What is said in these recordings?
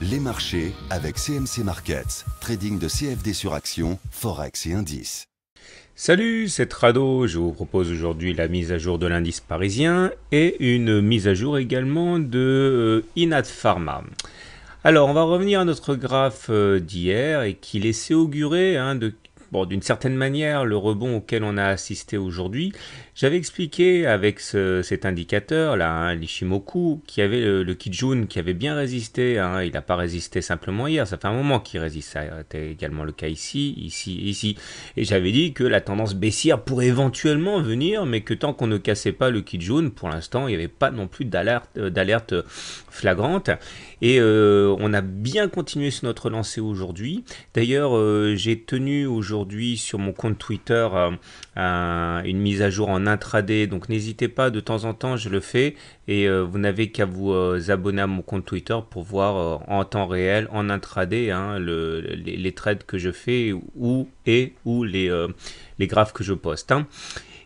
Les marchés avec CMC Markets, trading de CFD sur action, forex et indices. Salut, c'est Trado. Je vous propose aujourd'hui la mise à jour de l'indice parisien et une mise à jour également de Inat Pharma. Alors, on va revenir à notre graphe d'hier et qui laissait augurer d'une certaine manière le rebond auquel on a assisté aujourd'hui. J'avais expliqué avec cet indicateur là, l'Ishimoku, qui avait le Kijun qui avait bien résisté. Il n'a pas résisté simplement hier, ça fait un moment qu'il résiste. Ça a été également le cas ici, ici et ici. Et j'avais dit que la tendance baissière pourrait éventuellement venir, mais que tant qu'on ne cassait pas le Kijun, pour l'instant, il n'y avait pas non plus d'alerte flagrante. Et on a bien continué sur notre lancée aujourd'hui. D'ailleurs, j'ai tenu aujourd'hui sur mon compte Twitter une mise à jour en intraday. Donc n'hésitez pas, de temps en temps je le fais. Et vous n'avez qu'à vous abonner à mon compte Twitter pour voir en temps réel, en intraday, les trades que je fais ou les graphes que je poste.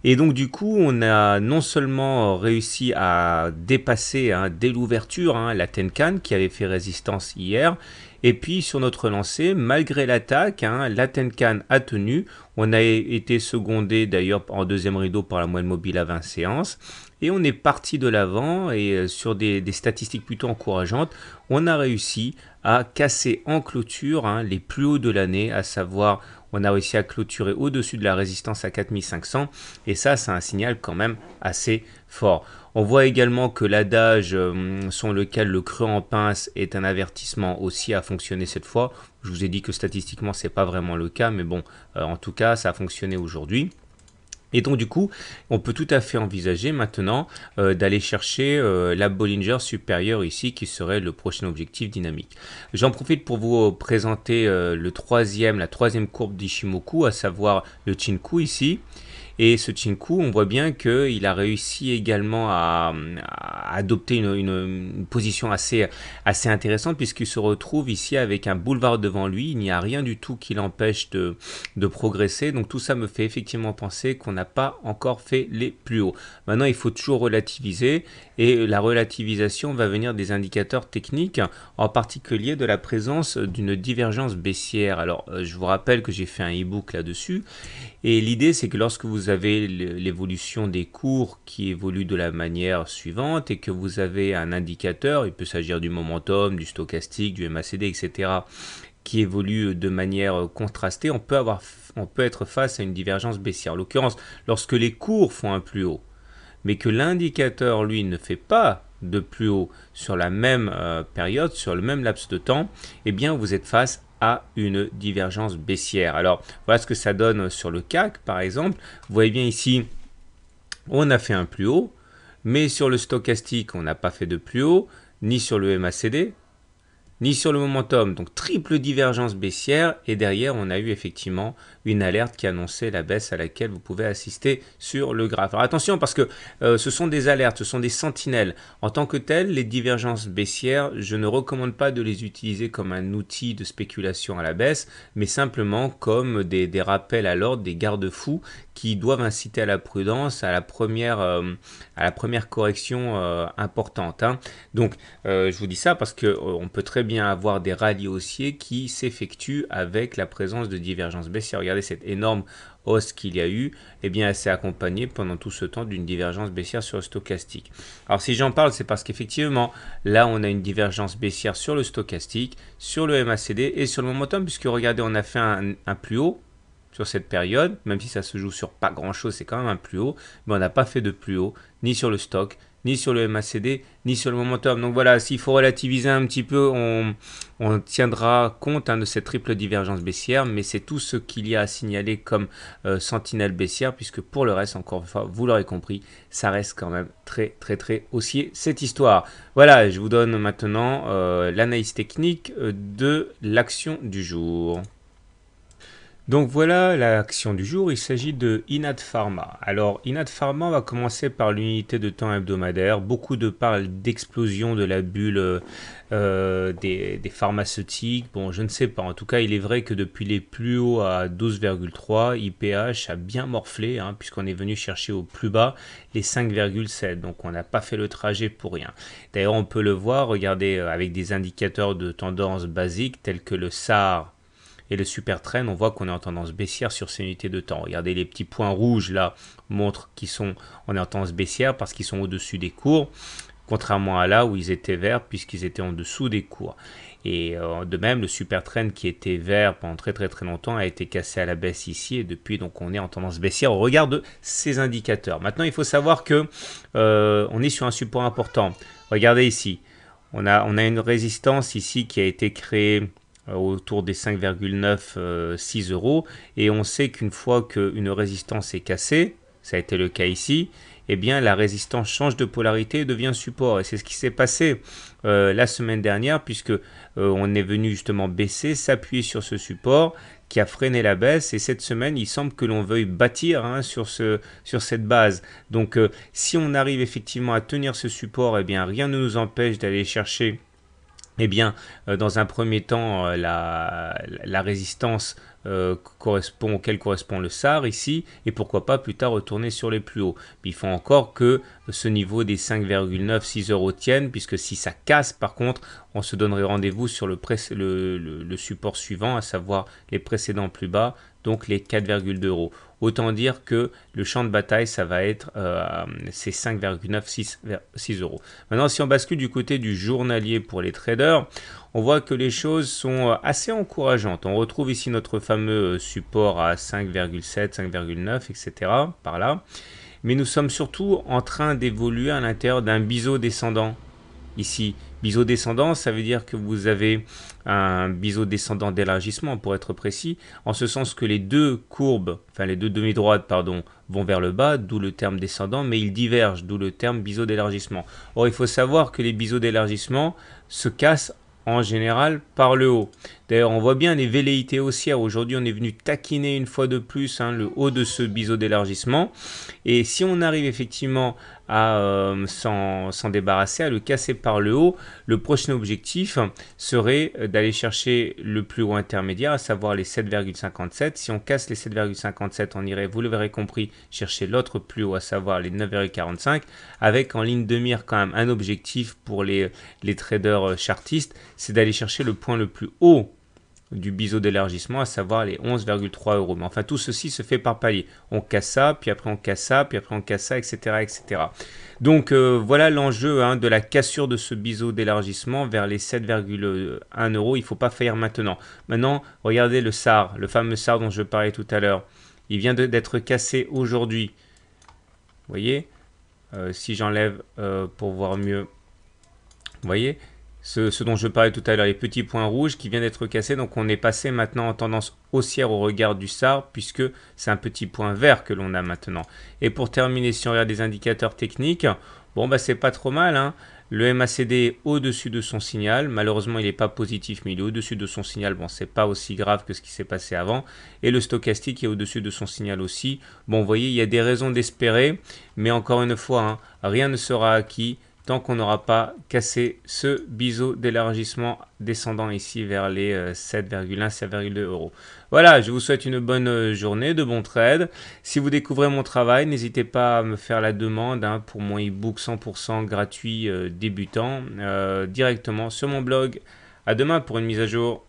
Et donc du coup, on a non seulement réussi à dépasser dès l'ouverture la Tenkan qui avait fait résistance hier, et puis sur notre lancée, malgré l'attaque, la Tenkan a tenu. On a été secondé d'ailleurs en deuxième rideau par la moyenne mobile à 20 séances. Et on est parti de l'avant et sur des statistiques plutôt encourageantes, on a réussi à casser en clôture les plus hauts de l'année, à savoir on a réussi à clôturer au-dessus de la résistance à 4500 et ça c'est un signal quand même assez fort. On voit également que l'adage selon lequel le creux en pince est un avertissement aussi a fonctionné cette fois. Je vous ai dit que statistiquement c'est pas vraiment le cas, mais bon, en tout cas ça a fonctionné aujourd'hui. Et donc du coup, on peut tout à fait envisager maintenant d'aller chercher la Bollinger supérieure ici, qui serait le prochain objectif dynamique. J'en profite pour vous présenter la troisième courbe d'Ishimoku, à savoir le Chinku ici. Et ce Chinku, on voit bien qu'il a réussi également à adopter une position assez intéressante, puisqu'il se retrouve ici avec un boulevard devant lui. Il n'y a rien du tout qui l'empêche de progresser. Donc tout ça me fait effectivement penser qu'on n'a pas encore fait les plus hauts. Maintenant, il faut toujours relativiser. Et la relativisation va venir des indicateurs techniques, en particulier de la présence d'une divergence baissière. Alors, je vous rappelle que j'ai fait un e-book là-dessus. Et l'idée, c'est que lorsque vous avez l'évolution des cours qui évolue de la manière suivante et que vous avez un indicateur, il peut s'agir du momentum, du stochastique, du MACD, etc., qui évolue de manière contrastée, on peut être face à une divergence baissière. En l'occurrence, lorsque les cours font un plus haut, mais que l'indicateur, lui, ne fait pas de plus haut sur la même période, sur le même laps de temps, eh bien, vous êtes face à une divergence baissière. Alors, voilà ce que ça donne sur le CAC, par exemple. Vous voyez bien ici, on a fait un plus haut, mais sur le stochastique, on n'a pas fait de plus haut, ni sur le MACD, ni sur le momentum. Donc triple divergence baissière, et derrière on a eu effectivement une alerte qui annonçait la baisse à laquelle vous pouvez assister sur le graphe. Alors attention, parce que ce sont des alertes, ce sont des sentinelles. En tant que telles, les divergences baissières, je ne recommande pas de les utiliser comme un outil de spéculation à la baisse, mais simplement comme des rappels à l'ordre, des garde-fous qui doivent inciter à la prudence à la première correction importante. Donc je vous dis ça parce qu'on peut très bien avoir des rallyes haussiers qui s'effectuent avec la présence de divergences baissières. Regardez cette énorme hausse qu'il y a eu, eh bien elle s'est accompagnée pendant tout ce temps d'une divergence baissière sur le stochastique. Alors si j'en parle, c'est parce qu'effectivement, là on a une divergence baissière sur le stochastique, sur le MACD et sur le momentum, puisque regardez, on a fait un plus haut sur cette période, même si ça se joue sur pas grand chose, c'est quand même un plus haut, mais on n'a pas fait de plus haut, ni sur le stock, ni sur le MACD, ni sur le momentum. Donc voilà, s'il faut relativiser un petit peu, on tiendra compte de cette triple divergence baissière, mais c'est tout ce qu'il y a à signaler comme sentinelle baissière, puisque pour le reste, encore une fois, vous l'aurez compris, ça reste quand même très très très haussier cette histoire. Voilà, je vous donne maintenant l'analyse technique de l'action du jour. Donc voilà l'action du jour, il s'agit de Inat Pharma. Alors Inat Pharma, on va commencer par l'unité de temps hebdomadaire. Beaucoup de parlent d'explosion de la bulle des pharmaceutiques. Bon, je ne sais pas. En tout cas, il est vrai que depuis les plus hauts à 12,3, IPH a bien morflé, hein, puisqu'on est venu chercher au plus bas les 5,7. Donc on n'a pas fait le trajet pour rien. D'ailleurs, on peut le voir, regardez, avec des indicateurs de tendance basiques tels que le SAR et le super trend, on voit qu'on est en tendance baissière sur ces unités de temps. Regardez, les petits points rouges là montrent qu'on est en tendance baissière parce qu'ils sont au-dessus des cours, contrairement à là où ils étaient verts puisqu'ils étaient en dessous des cours. Et de même, le super trend qui était vert pendant très longtemps a été cassé à la baisse ici et depuis donc on est en tendance baissière au regard de ces indicateurs. Maintenant, il faut savoir que on est sur un support important. Regardez ici, on a une résistance ici qui a été créée autour des 5,96 euros et on sait qu'une fois qu'une résistance est cassée, ça a été le cas ici, eh bien la résistance change de polarité et devient support. Et c'est ce qui s'est passé la semaine dernière puisque on est venu justement baisser, s'appuyer sur ce support qui a freiné la baisse et cette semaine il semble que l'on veuille bâtir sur cette base. Donc si on arrive effectivement à tenir ce support, eh bien rien ne nous empêche d'aller chercher dans un premier temps, la résistance auquel correspond le SAR ici, et pourquoi pas plus tard retourner sur les plus hauts. Mais il faut encore que ce niveau des 5,96 euros tienne, puisque si ça casse, par contre, on se donnerait rendez-vous sur le support suivant, à savoir les précédents plus bas, donc les 4,2 euros. Autant dire que le champ de bataille, ça va être ces 5,96 euros. Maintenant, si on bascule du côté du journalier pour les traders, on voit que les choses sont assez encourageantes. On retrouve ici notre fameux support à 5,7, 5,9, etc. par là. Mais nous sommes surtout en train d'évoluer à l'intérieur d'un biseau descendant. Ici, biseau descendant, ça veut dire que vous avez un biseau descendant d'élargissement pour être précis, en ce sens que les deux courbes, enfin les deux demi-droites, pardon, vont vers le bas, d'où le terme descendant, mais ils divergent, d'où le terme biseau d'élargissement. Or, il faut savoir que les biseaux d'élargissement se cassent en général par le haut. D'ailleurs, on voit bien les velléités haussières. Aujourd'hui, on est venu taquiner une fois de plus le haut de ce biseau d'élargissement. Et si on arrive effectivement à s'en débarrasser, à le casser par le haut, le prochain objectif serait d'aller chercher le plus haut intermédiaire, à savoir les 7,57. Si on casse les 7,57, on irait, vous l'avez compris, chercher l'autre plus haut, à savoir les 9,45, avec en ligne de mire quand même un objectif pour les traders chartistes, c'est d'aller chercher le point le plus haut du biseau d'élargissement, à savoir les 11,3 euros. Mais enfin, tout ceci se fait par palier. On casse ça, puis après on casse ça, puis après on casse ça, etc. etc. Donc voilà l'enjeu de la cassure de ce biseau d'élargissement vers les 7,1 euros. Il ne faut pas faillir maintenant. Maintenant, regardez le SAR, le fameux SAR dont je parlais tout à l'heure. Il vient d'être cassé aujourd'hui. Vous voyez, si j'enlève pour voir mieux, vous voyez, ce dont je parlais tout à l'heure, les petits points rouges qui viennent d'être cassés. Donc on est passé maintenant en tendance haussière au regard du SAR puisque c'est un petit point vert que l'on a maintenant. Et pour terminer, si on regarde des indicateurs techniques, bon bah c'est pas trop mal. Le MACD est au-dessus de son signal. Malheureusement, il n'est pas positif, mais il est au-dessus de son signal. Bon, c'est pas aussi grave que ce qui s'est passé avant. Et le stochastique est au-dessus de son signal aussi. Bon, vous voyez, il y a des raisons d'espérer, mais encore une fois, rien ne sera acquis tant qu'on n'aura pas cassé ce biseau d'élargissement descendant ici vers les 7,1, 7,2 euros. Voilà, je vous souhaite une bonne journée, de bons trades. Si vous découvrez mon travail, n'hésitez pas à me faire la demande pour mon e-book 100% gratuit débutant directement sur mon blog. À demain pour une mise à jour.